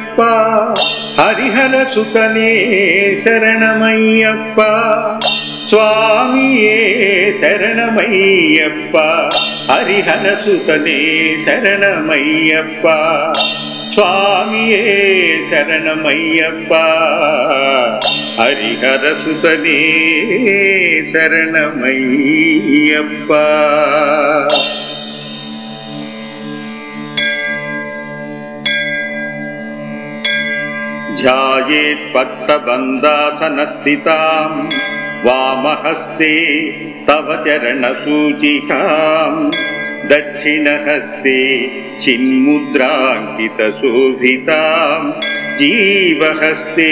శరణమయ్యప్ప హరిహర సుతనే శరణమయ్యప్ప స్వామియే శరణమయ్యప్ప హరిహర సుతనే శరణమయ్యప్ప స్వామియే శరణమయ్యప్ప హరిహర సుతనే శరణమయ్యప్ప. ధ్యాయేత్ భక్తబందాసనస్థితాం వామహస్తే తవ చరణసూచికాం దక్షిణహస్తే చిన్ముద్రాంకితశోభితాం జీవహస్తే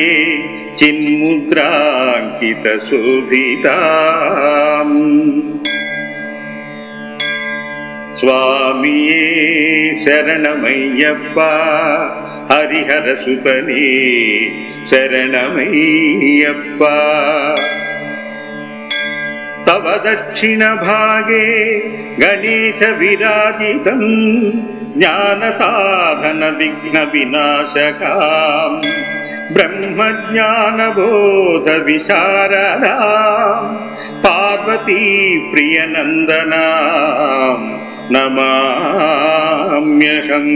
చిన్ముద్రాంకితశోభితాం. స్వామియే శరణమయ్యప్ప హరిహర సుతనే శరణమయ్యప్ప తవ దక్షిణ భాగే గణేశ విరాజితం జ్ఞాన సాధన విఘ్న వినాశకాం బ్రహ్మజ్ఞాన బోధ విశారదాం పార్వతీ ప్రియనందనాం నమామ్యహం.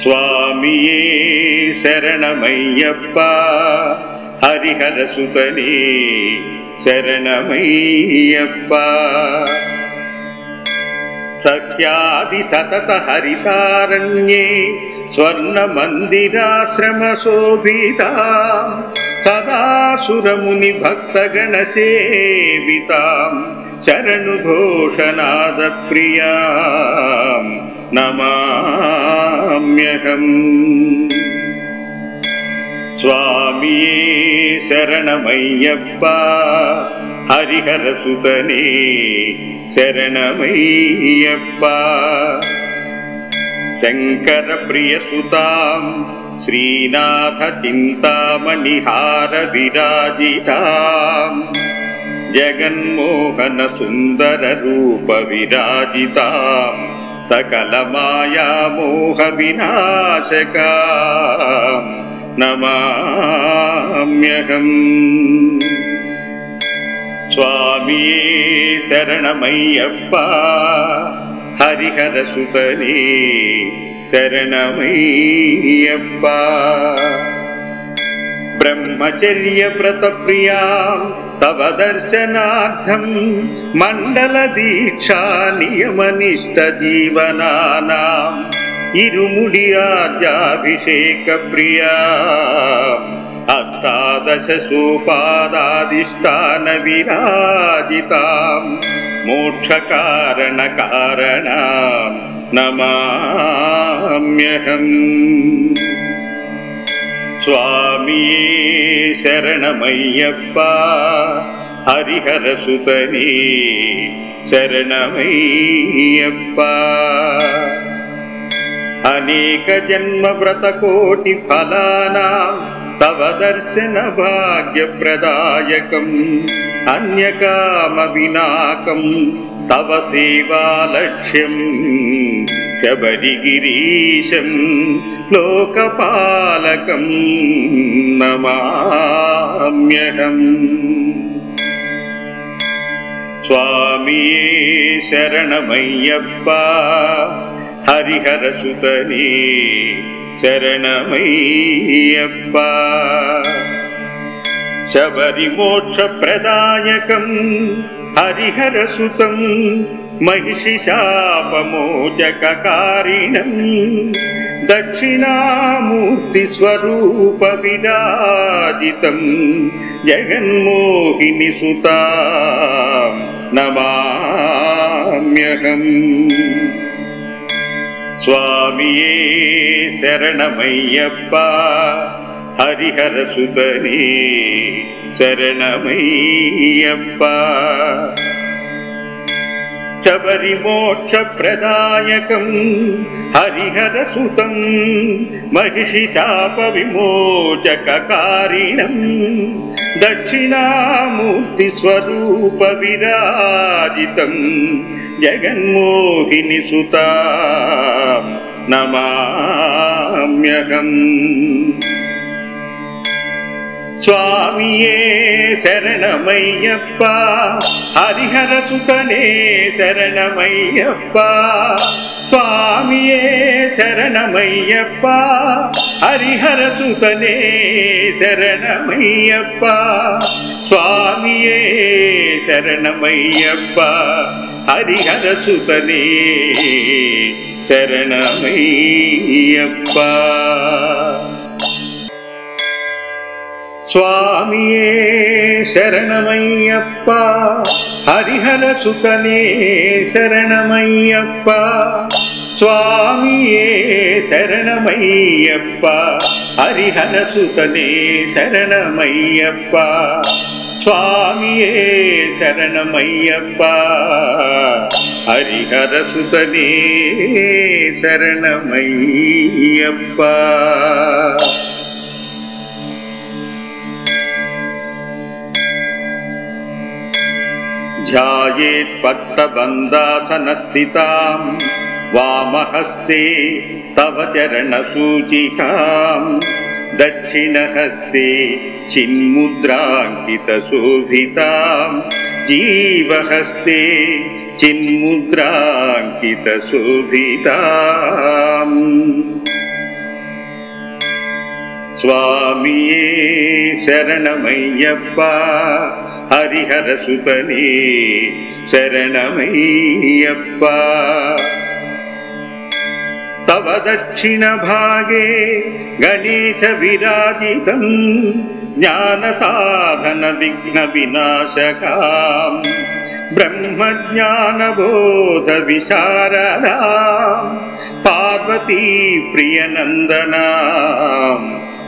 స్వామియే శరణమయ్యప్ప హరిహర సుతనే శరణమయ్యప్ప సత్యాది సతత హరితారణ్యే స్వర్ణ మందిరాశ్రమ శోభితాం సదాసురముని భక్తగణ సేవితాం శరణు ఘోషనాద ప్రియాం నమామ్యహం. స్వామియే శరణమయ్యప్ప హరిహర సుతనే శరణమయ్యప్ప శంకర ప్రియసుతాం శ్రీనాథ చింతామణిహార విరాజితాం జగన్మోహన సుందర రూప విరాజితాం సకల మాయా మోహ వినాశకాం నమామ్యహం. స్వామియే శరణమయ్యప్ప హరిహర సుతనే శరణమయ్యప్ప బ్రహ్మచర్య వ్రత ప్రియాం తవ దర్శనార్థం మండల దీక్షా నియమనిష్ట జీవనానాం ఇరుముడి ఆర్యాభిషేక ప్రియాం అష్టాదశ సోపాదాదిష్టాన విరాజితాం మోక్ష కారణ కారణాం నమామ్యహం. స్వామియే శరణమయ్యప్ప హరిహర సుతనే శరణమయ్యప్ప అనేక జన్మ వ్రత కోటి ఫలానాం తవ దర్శన భాగ్య ప్రదాయకం అన్యకామ వినాకం తవ సేవా లక్ష్యం శబరిగిరీశం లోకపాలకం నమామ్యహం. స్వామియే శరణమయ్యప్ప హరిహర సుతనే శరణమయ్యప్ప శబరి మోక్ష ప్రదాయకం హరిహర సుతం మహిషి శాపమోచకారిణం దక్షిణామూర్తి స్వరూప విరాజితం జగన్మోహిని సుతాం నమామ్యహం. స్వామియే శరణమయ్యప్ప హరిహర సుతనే శరణమయ్యప్ప శబరి మోక్ష ప్రదాయకం హరిహర సుతం మహిషి శాప విమోచకారిణం దక్షిణామూర్తి స్వరూప విరాజితం జగన్మోహిని సుతాం நமாம்யகம். சுவாமியே சரணமையப்பா, ஹரிஹர சுதனே சரணமையப்பா. சுவாமியே சரணமையப்பா, ஹரிஹர சுதனே சரணமையப்பா. சுவாமியே சரணமையப்பா, ஹரிஹர சுதனே சரணமையப்பா. சுவாமியே சரணமையப்பா, ஹரிஹர சுதனே சரணமையப்பா. சுவாமியே சரணமையப்பா, ஹரிஹர சுதனே சரணமையப்பா. சுவாமியே சரணமையப்பா, ஹரிஹர சுதனே சரணமையப்பா. ध्यायेत् पट्टबन्धासनस्थितां वामहस्ते तव चरणसूचिकां दक्षिणहस्ते चिन्मुद्राङ्कितशोभितां जीवहस्ते चिन्मुद्राङ्कितशोभिताम्. स्वामिये शरणमय्यप्पा, हरिहर सुतने शरणमय्यप्पा. तव दक्षिण भागे गणेश विराजितं ज्ञान साधन विघ्न विनाशकां ब्रह्मज्ञान बोध विशारदां पार्वती प्रियनन्दनां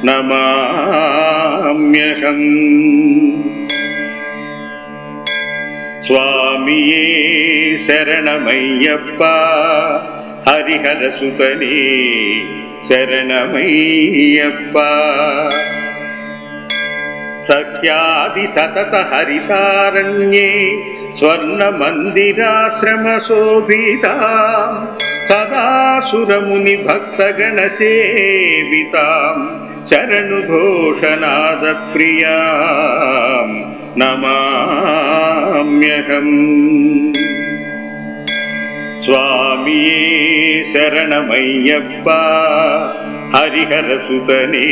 नमाम्यहम्. स्वामिये शरणमय्यप्पा, हरिहर सुतने शरणमय्यप्पा. सख्यादि सतत हरितारण्ये स्वर्ण मंदिराश्रम शोभितां सदा सुरमुनि भक्तगण सेवितां शरणुघोषनाद प्रियां नमाम्यहम्. स्वामिये शरणमय्यप्पा, हरिहर सुतने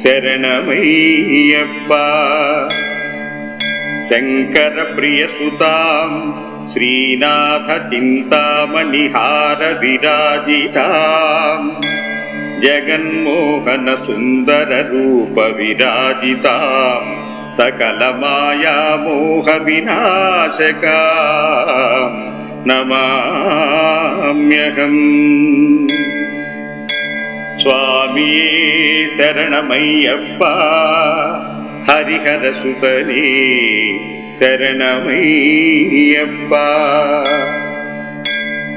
शरणमय्यप्पा. शंकर प्रिय सुतां श्रीनाथ चिंतामणिहार विराजितां जगन्मोहन सुंदर रूप विराजितां सकल माया मोह विनाशकां नमाम्यहम्. स्वामिये शरणमय्यप्पा, हरिहर सुतने शरणमय्यप्पा.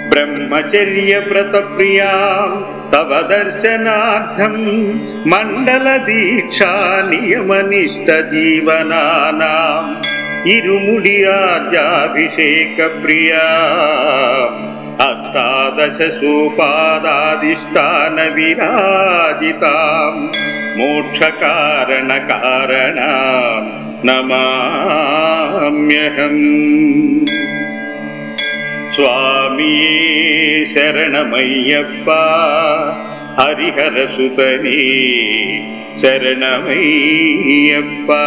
ब्रह्मचर्य व्रत प्रियां तव दर्शनार्थं मंडल दीक्षा नियम निष्ठ जीवनानां इरुमुडि आद्याभिषेक प्रिया अष्टादश सोपादाधिष्ठान विराजितां मोक्ष कारण कारणं नमाम्यहम्. स्वामिये शरणमय्यप्पा, हरिहर सुतने शरणमय्यप्पा.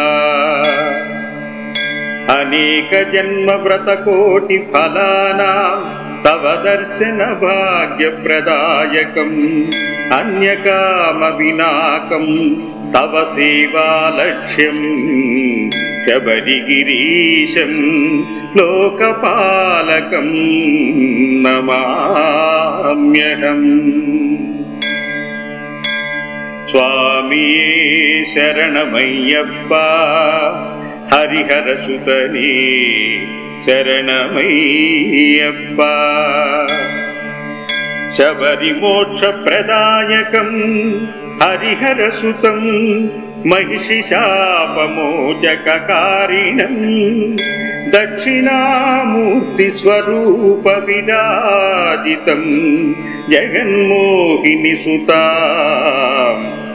अनेक जन्म व्रत कोटि फलानां तव दर्शन भाग्य प्रदायकम् अन्यकाम विनाकं तव सेवा लक्ष्यं शबरिगिरीशं लोकपालकं नमाम्यहम्. स्वामिये शरणमय्यप्पा, हरिहर सुतने शरणमय्यप्पा. शबरि मोक्ष प्रदायकं हरिहर सुतं महिषिशापमोचककारिणं दक्षिणामूर्तिस्वरूपविराजितं जगन्मोहिनीसुतां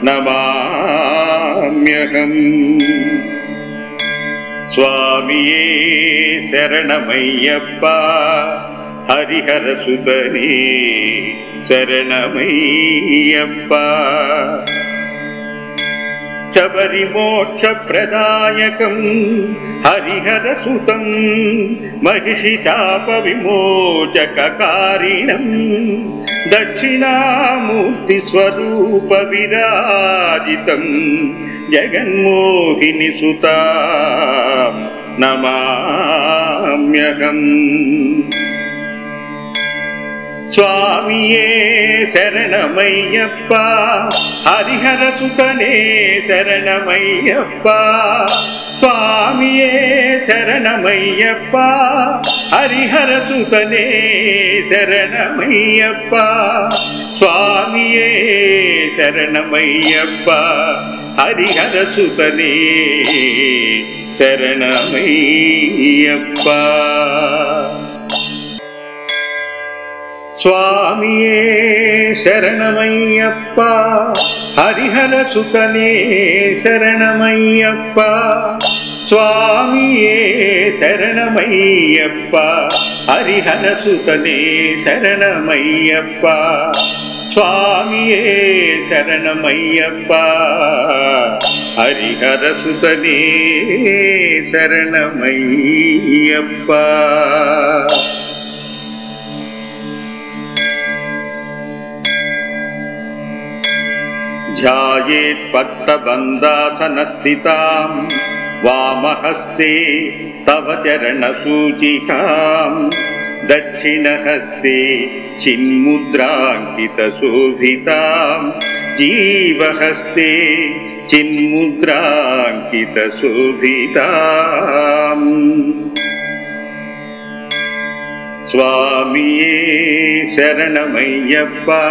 नमाम्यहम्। स्वामिये शरणमय्यप्पा हरिहरसुतने शरणमय्यप्पा। शबरिमोक्षप्रदायकं हरिहरसुतं महिषिशापविमोचककारिणं दक्षिणामूर्तिस्वरूपविराजितं जगन्मोहिनीसुतां नमाम्यहम्। स्वामिये शरणमय्यप्पा हरिहरसुतने शरणमय्यप्पा। स्वामिये शरणमय्यप्पा हरिहरसुतने शरणमय्यप्पा। स्वामिये शरणमय्यप्पा हरिहरसुतने शरणमय्यप्पा। स्वामिये शरणमय्यप्पा हरिहरसुतने शरणमय्यप्पा। स्वामिये शरणमय्यप्पा हरिहरसुतने शरणमय्यप्पा। स्वामिये शरणमय्यप्पा हरिहरसुतने शरणमय्यप्पा। ध्यायेत् पट्टबन्धासनस्थितां वामहस्ते तव चरणसूचिकां दक्षिणहस्ते चिन्मुद्राङ्कितशोभितां जीवहस्ते चिन्मुद्राङ्कितशोभिताम्। स्वामिये शरणमय्यप्पा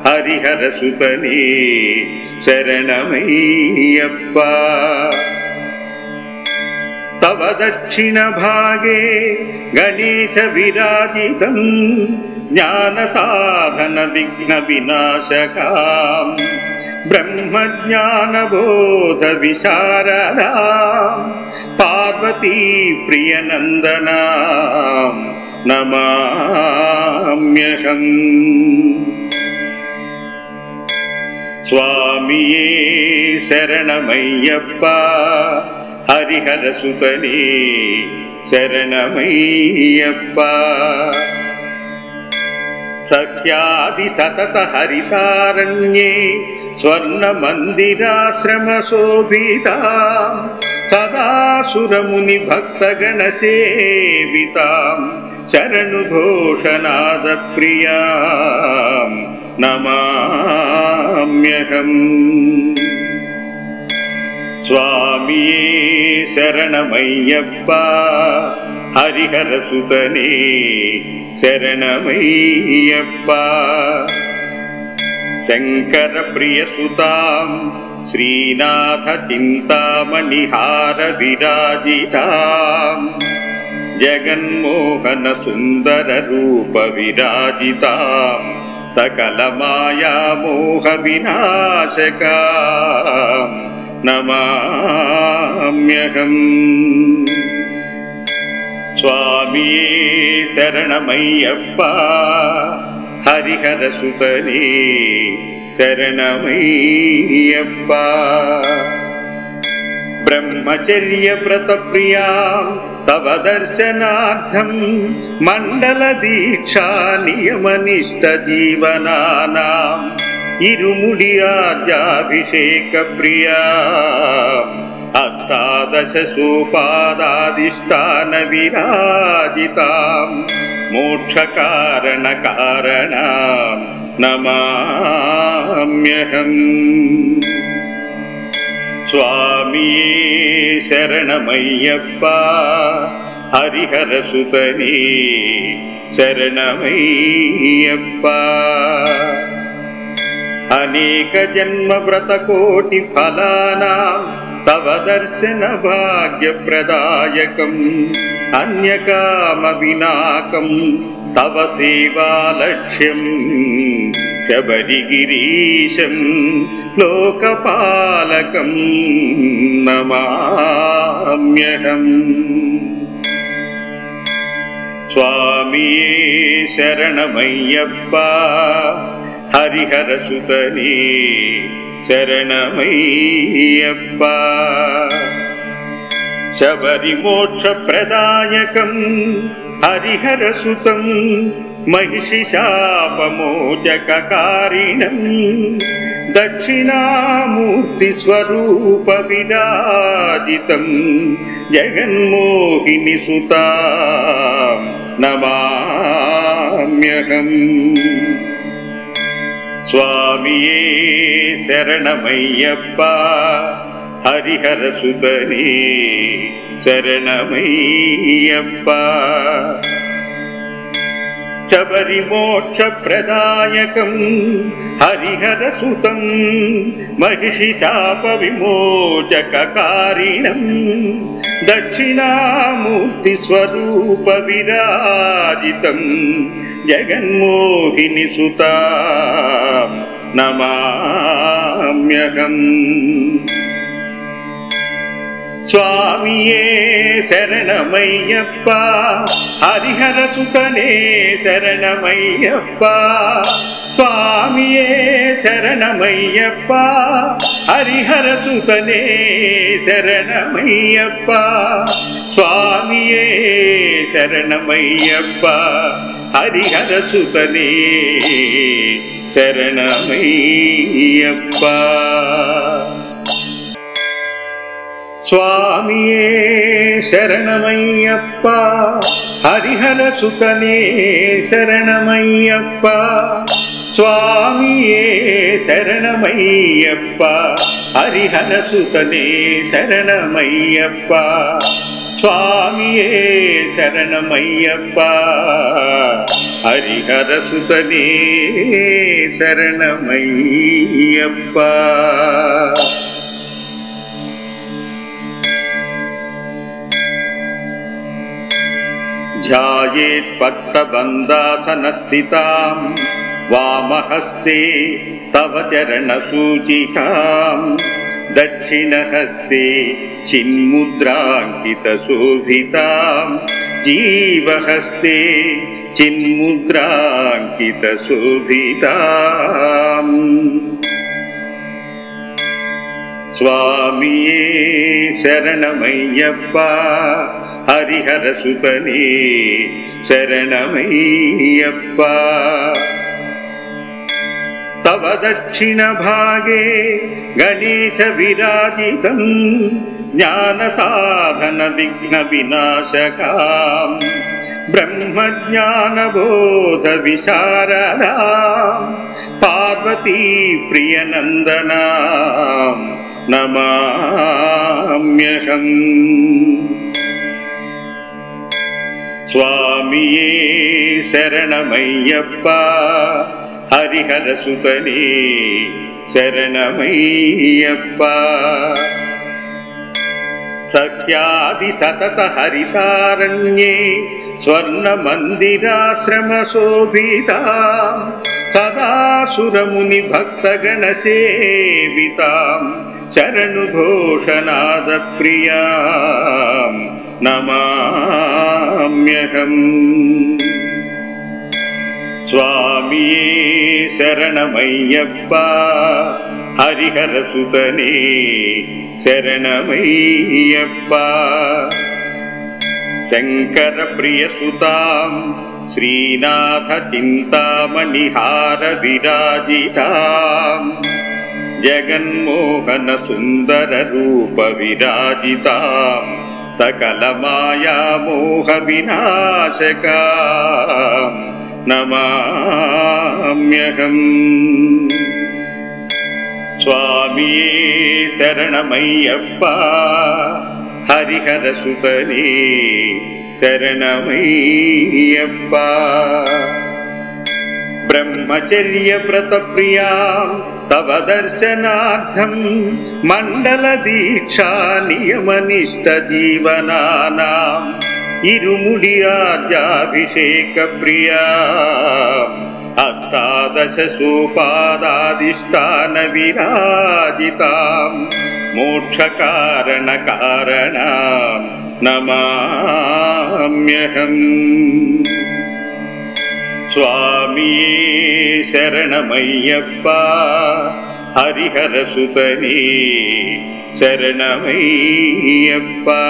हरिहरसुतने शरणमय्यप्पा। तव दक्षिणभागे गणेशविराजितं ज्ञानसाधनविघ्नविनाशकां ब्रह्मज्ञानबोधविशारदां पार्वतीप्रियनन्दनां नमाम्यहम्। स्वामिये शरणमय्यप्पा हरिहरसुतने शरणमय्यप्पा। सत्यादिसततहरितारण्ये स्वर्णमन्दिराश्रमशोभितां सदा सुरमुनिभक्तगणसेवितां शरणुघोषनादप्रियां नमाम्यहम्। स्वामिये शरणमय्यप्पा हरिहरसुतने शरणमय्यप्पा। शङ्करप्रियसुतां श्रीनाथचिन्तामणिहारविराजितां जगन्मोहनसुन्दररूपविराजितां सकलमायामोहविनाशकां नमाम्यहम्। स्वामिये शरणमय्यप्पा हरिहरसुतने शरणमय्यप्पा। ब्रह्मचर्यव्रतप्रियां तव दर्शनार्थं मण्डलदीक्षा नियमनिष्ठजीवनानां इरुमुडियाज्याभिषेकप्रियाम् अष्टादश सोपादादिष्टानविराजितां मोक्षकारणकारणां नमाम्यहम्। स्वामिये शरणमय्यप्पा हरिहरसुतने शरणमय्यप्पा। అనేక జన్మ వ్రత కోటి ఫలానాం తవ దర్శన భాగ్య ప్రదాయకం అన్యకామ వినాకం తవ సేవా లక్ష్యం శబరిగిరీశం లోకపాలకం నమామ్యహం. స్వామియే శరణమయ్యప్ప హరిహర సుతనే శరణమయ్యప్ప. శబరి మోక్ష ప్రదాయకం హరిహర సుతం మహిషి శాపమోచకారిణం దక్షిణామూర్తి స్వరూప విరాజితం జగన్మోహిని సుతాం నమామ్యహం. స్వామియే శరణమయ్యప్ప హరిహర సుతనే శరణమయ్యప్ప. శబరి మోక్ష ప్రదాయకం హరిహర సుతం మహిషి శాప విమోచకారిణం దక్షిణామూర్తి స్వరూప విరాజితం జగన్మోహిని సుతాం నమామ్యహం. స్వామియే శరణమయ్యప్ప హరిహర సుతనే శరణమయ్యప్ప. స్వామియే శరణమయ్యప్ప హరిహర సుతనే శరణమయ్యప్ప. స్వామియే శరణమయ్యప్ప హరిహర సుతనే శరణమయ్యప్ప. స్వామియే శరణమయ్యప్ప హరిహర సుతనే శరణమయ్యప్ప. స్వామియే శరణమయ్యప్ప హరిహర సుతనే శరణమయ్యప్ప. స్వామియే శరణమయ్యప్ప హరిహర సుతనే శరణమయ్యప్ప. ధ్యాయేత్ పట్టబందాసనస్థితాం వామహస్తే తవ చరణసూచికాం దక్షిణహస్తే చిన్ముద్రాంకితశోభితాం జీవహస్తే చిన్ముద్రాంకితశోభితాం. స్వామియే శరణమయ్యప్ప హరిహర సుతనే శరణమయ్యప్ప. తవ దక్షిణ భాగే గణేశ విరాజితం జ్ఞాన సాధన విఘ్న వినాశకాం బ్రహ్మజ్ఞాన బోధ విశారదాం పార్వతీ ప్రియనందనాం నమామ్యహం. స్వామియే శరణమయ్యప్ప హరిహర సుతనే శరణమయ్యప్ప. సత్యాది సతత హరితారణ్యే స్వర్ణ మందిరాశ్రమ శోభితాం సదాసురముని భక్తగణ సేవితాం శరణు ఘోషనాద ప్రియాం నమామ్యహం. స్వామియే శరణమయ్యప్ప హరిహర సుతనే శరణమయ్యప్ప. శంకర ప్రియసుతాం శ్రీనాథ చింతామణిహార విరాజితాం జగన్మోహన సుందర రూప విరాజితాం సకల మాయా మోహ వినాశకాం నమామ్యహం. స్వామియే శరణమయ్యప్ప హరిహర సుతనే శరణమయ్యప్ప. ब्रह्मचर्य व्रत प्रियां तव दर्शनार्थं मंडल दीक्षा नियम निष्ठ जीवनानाम् इरुमुडि आद्याभिषेक प्रिया अष्टादश सोपादादिष्टान विराजितां मोक्ष कारण कारणां नमाम्यहम्। स्वामिये शरणमय्यप्पा हरिहर सुतने शरणमय्यप्पा।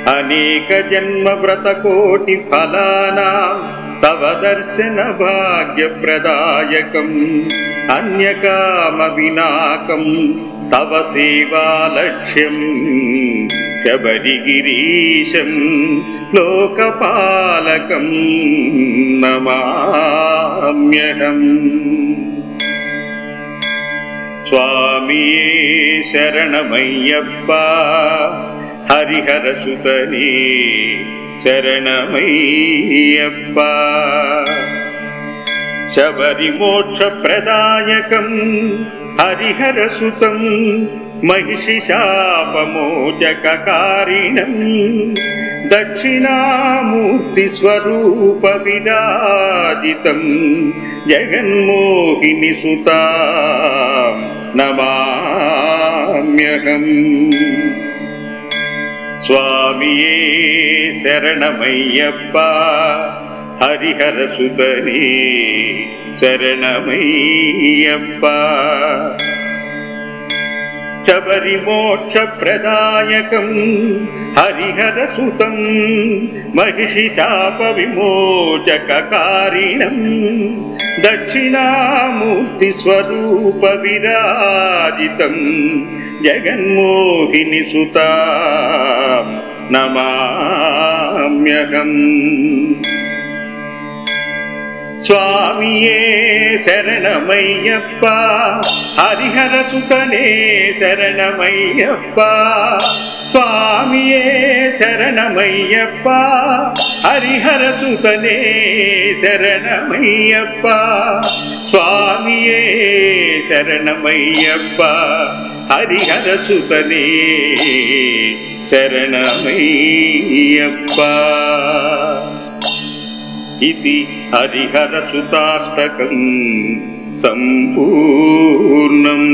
अनेक जन्म व्रत कोटि फलानां तव दर्शन भाग्य प्रदायकम् अन्य काम विनाकं तव सेवा लक्ष्यम् शबरिगिरीशं लोकपालकं नमाम्यहम्। स्वामिये शरणमय्यप्पा हरिहर सुतने शरणमय्यप्पा। शबरि मोक्ष प्रदायकं हरिहर सुतं महिषि शापमोचककारिणं दक्षिणामूर्ति स्वरूप विराजितं जगन्मोहिनी सुतां नमाम्यहम्। स्वामिये शरणमय्यप्पा हरिहर सुतने शरणमय्यप्पा। शबरि मोक्ष प्रदायकं हरिहर सुतं महिषि शाप विमोचककारिणं दक्षिणामूर्ति स्वरूप विराजितं जगन्मोहिनी सुतां नमाम्यहम्। स्वामिये शरणमय्यप्पा हरिहर सुतने शरणमय्यप्पा। स्वामिये शरणमय्यप्पा हरिहर सुतने शरणमय्यप्पा। स्वामिये शरणमय्यप्पा हरिहर सुतने शरणमय्यप्पा। इति हरिहर सुताष्टकं सम्पूर्णम्।